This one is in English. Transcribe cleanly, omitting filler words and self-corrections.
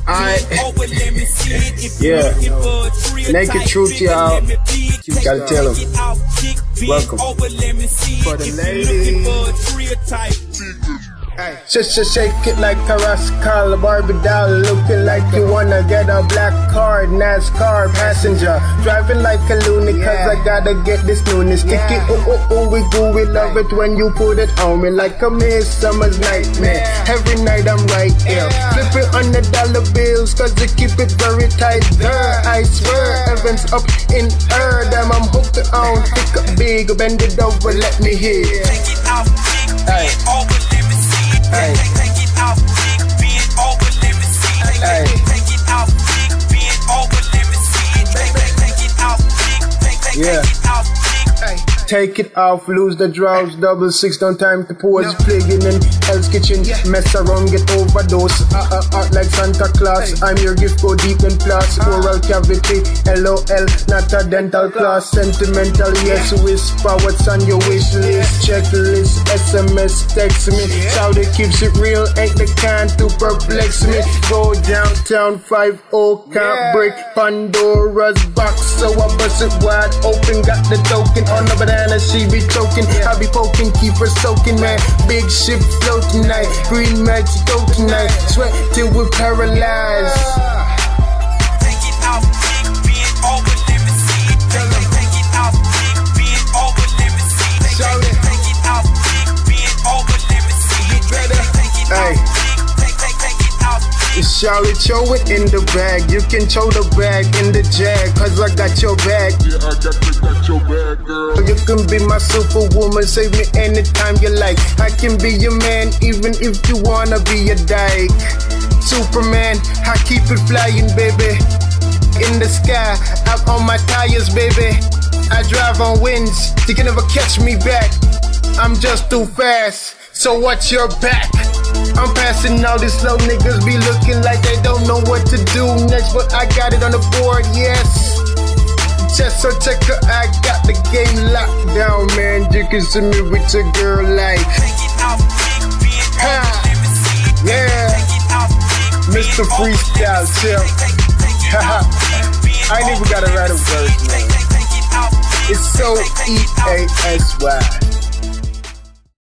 Alright. Yeah. Naked truth, y'all. You gotta tell them. Welcome. For the ladies. Just shake it like a rascal, Barbie doll, looking like you wanna get a black card, NASCAR passenger, driving like a loony, cause I gotta get this noonie, stick it, we do, we love it when you put it on me, like a midsummer's nightmare, every night I'm right here, flip it on the dollar bills, cause you keep it very tight, girl, I swear, heaven's up in air, damn I'm hooked on, pick up big, bend it over, let me hear, take it out, big, over, let me see. Hey. Take it out, big, bend over, let me see. Take it out, big, bend over, let me see. Take it out, big, take it out, big. Take it off, lose the draws, double six, don't time to pause. Plaguing in Hell's Kitchen, mess around, get overdose. Like Santa Claus, I'm your gift, go deep and floss. Oral cavity, LOL, not a dental class. Sentimental, yes, whisper what's on your wish list. Checklist, SMS, text me. Saudi keeps it real, ain't the kind to perplex me. Go downtown, 5-0, can't break Pandora's box. So I bust it wide open, got the token on the banana. She be choking, I be poking, keep her soaking, man. Big ship float tonight, green match go tonight. Sweat till we're paralyzed. Take it out, big, bend over, let me see. Take it out, big, bend over, let me see. Take it out, big, bend over, let me see. Take it out, big, take it out. Charlie, show it in the bag. You can show the bag in the jag, cause I got your bag. Yeah, I got your bag, girl. You can be my superwoman, save me anytime you like. I can be your man, even if you wanna be a dyke. Superman, I keep it flying, baby. In the sky, I'm on my tires, baby. I drive on winds, you can never catch me back. I'm just too fast, so watch your back. I'm passing all these slow niggas be looking like they don't know what to do next, but I got it on the board, yes. Just so checker, I got the game locked down, man. You can see me with your girl like, yeah, Mr. Freestyle, chill. I ain't even gotta write a verse, man. It's so EASY.